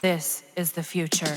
This is the future.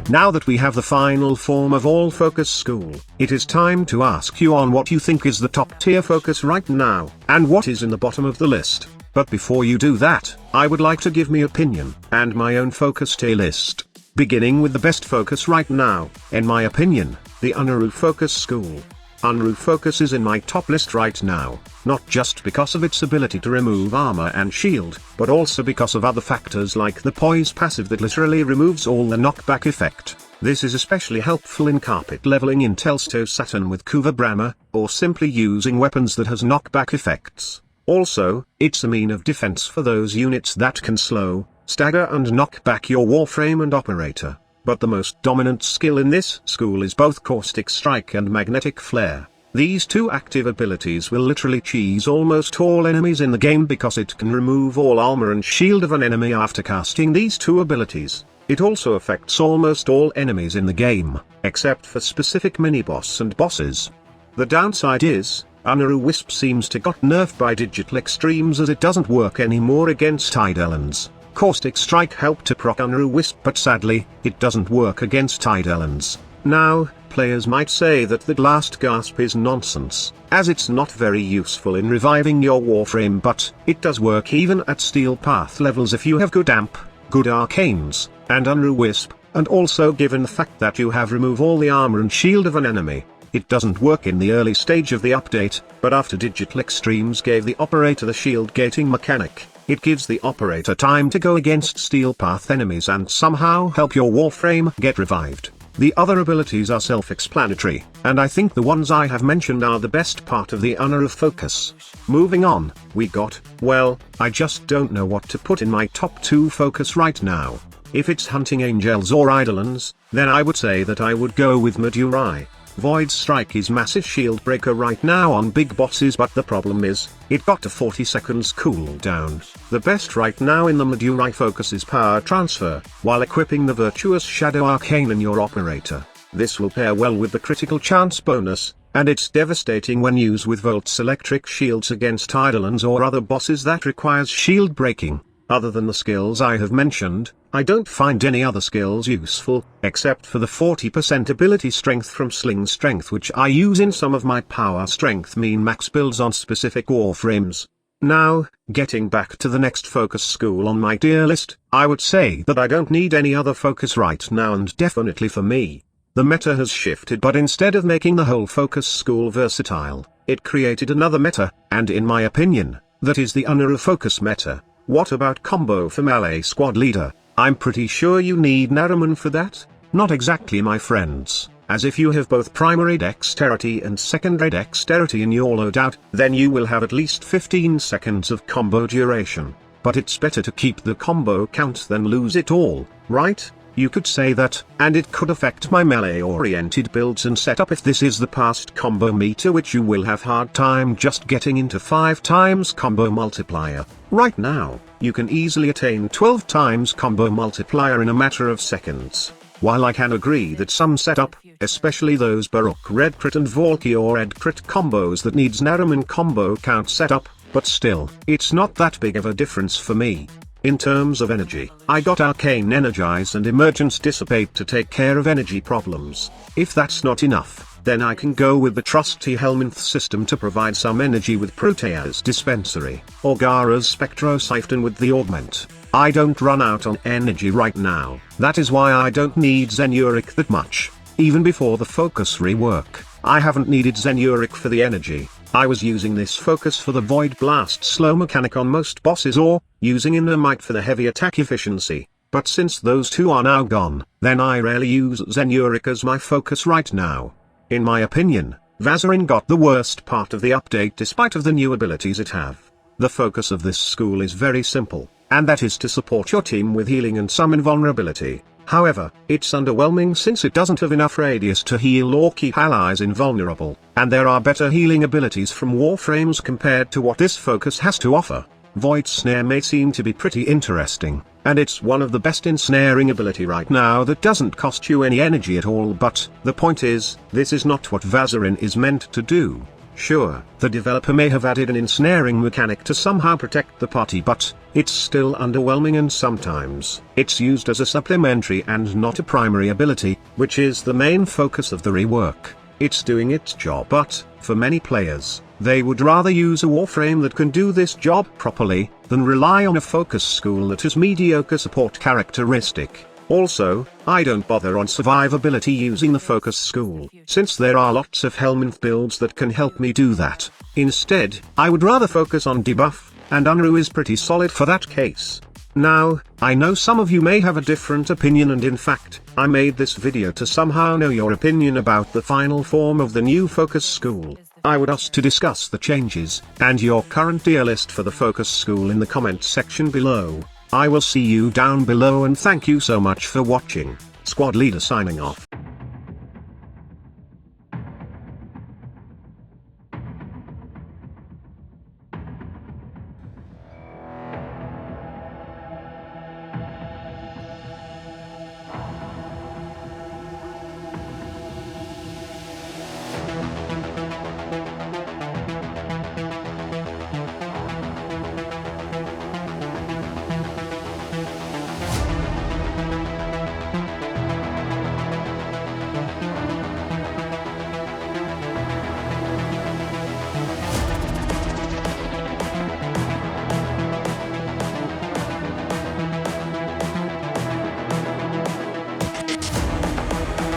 Now that we have the final form of all focus school, it is time to ask you on what you think is the top tier focus right now, and what is in the bottom of the list. But before you do that, I would like to give my opinion, and my own focus tier list. Beginning with the best focus right now, in my opinion, the Unruh Focus School. Unruh Focus is in my top list right now, not just because of its ability to remove armor and shield, but also because of other factors like the poise passive that literally removes all the knockback effect. This is especially helpful in carpet leveling in Telsto Saturn with Kuva Brahma, or simply using weapons that has knockback effects. Also, it's a mean of defense for those units that can slow, stagger and knock back your Warframe and Operator. But the most dominant skill in this school is both Caustic Strike and Magnetic Flare. These two active abilities will literally cheese almost all enemies in the game because it can remove all armor and shield of an enemy after casting these two abilities. It also affects almost all enemies in the game, except for specific mini-boss and bosses. The downside is, Unruh Wisp seems to got nerfed by Digital Extremes as it doesn't work anymore against Eidolons. Caustic Strike helped to proc Unruh Wisp, but sadly, it doesn't work against Eidolons. Now, players might say that the last gasp is nonsense, as it's not very useful in reviving your Warframe, but it does work even at Steel Path levels if you have good amp, good arcanes, and Unruh Wisp, and also given the fact that you have remove all the armor and shield of an enemy. It doesn't work in the early stage of the update, but after Digital Extremes gave the Operator the shield gating mechanic, it gives the Operator time to go against Steel Path enemies and somehow help your Warframe get revived. The other abilities are self-explanatory, and I think the ones I have mentioned are the best part of the Unruh Focus. Moving on, we got, well, I just don't know what to put in my top 2 focus right now. If it's hunting angels or Eidolons, then I would say that I would go with Medurai. Void Strike is massive shield breaker right now on big bosses, but the problem is, it got a 40 seconds cooldown. The best right now in the Medurai focus is Power Transfer, while equipping the Virtuous Shadow Arcane in your Operator. This will pair well with the critical chance bonus, and it's devastating when used with Volt's electric shields against Eidolons or other bosses that requires shield breaking. Other than the skills I have mentioned, I don't find any other skills useful, except for the 40% ability strength from Sling Strength, which I use in some of my power strength mean max builds on specific Warframes. Now, getting back to the next focus school on my tier list, I would say that I don't need any other focus right now, and definitely for me. The meta has shifted, but instead of making the whole focus school versatile, it created another meta, and in my opinion, that is the Unruh Focus meta. What about combo for melee squad leader? I'm pretty sure you need Zariman for that? Not exactly, my friends, as if you have both primary dexterity and secondary dexterity in your loadout, then you will have at least 15 seconds of combo duration. But it's better to keep the combo count than lose it all, right? You could say that, and it could affect my melee-oriented builds and setup if this is the past combo meter, which you will have hard time just getting into 5 times combo multiplier. Right now, you can easily attain 12 times combo multiplier in a matter of seconds. While I can agree that some setup, especially those Baroque Red Crit and Valkyrie Red Crit combos that needs Zariman combo count setup, but still, it's not that big of a difference for me. In terms of energy, I got Arcane Energize and Emergence Dissipate to take care of energy problems. If that's not enough, then I can go with the trusty Helminth system to provide some energy with Protea's Dispensary, or Gara's Spectrosiphon with the Augment. I don't run out on energy right now, that is why I don't need Zenuric that much. Even before the focus rework, I haven't needed Zenuric for the energy. I was using this focus for the Void Blast slow mechanic on most bosses, or using Inner Might for the heavy attack efficiency, but since those two are now gone, then I rarely use Zenuric as my focus right now. In my opinion, Vazarin got the worst part of the update despite of the new abilities it have. The focus of this school is very simple, and that is to support your team with healing and some invulnerability. However, it's underwhelming since it doesn't have enough radius to heal or keep allies invulnerable, and there are better healing abilities from Warframes compared to what this focus has to offer. Void Snare may seem to be pretty interesting, and it's one of the best ensnaring ability right now that doesn't cost you any energy at all, but the point is, this is not what Vazarin is meant to do. Sure, the developer may have added an ensnaring mechanic to somehow protect the party, but it's still underwhelming, and sometimes it's used as a supplementary and not a primary ability, which is the main focus of the rework. It's doing its job, but for many players, they would rather use a Warframe that can do this job properly than rely on a focus school that has mediocre support characteristic. Also, I don't bother on survivability using the focus school, since there are lots of Helminth builds that can help me do that. Instead, I would rather focus on debuff, and Unruh is pretty solid for that case. Now, I know some of you may have a different opinion, and in fact, I made this video to somehow know your opinion about the final form of the new focus school. I would ask to discuss the changes, and your current tier list for the focus school in the comments section below. I will see you down below, and thank you so much for watching. Squad Leader signing off.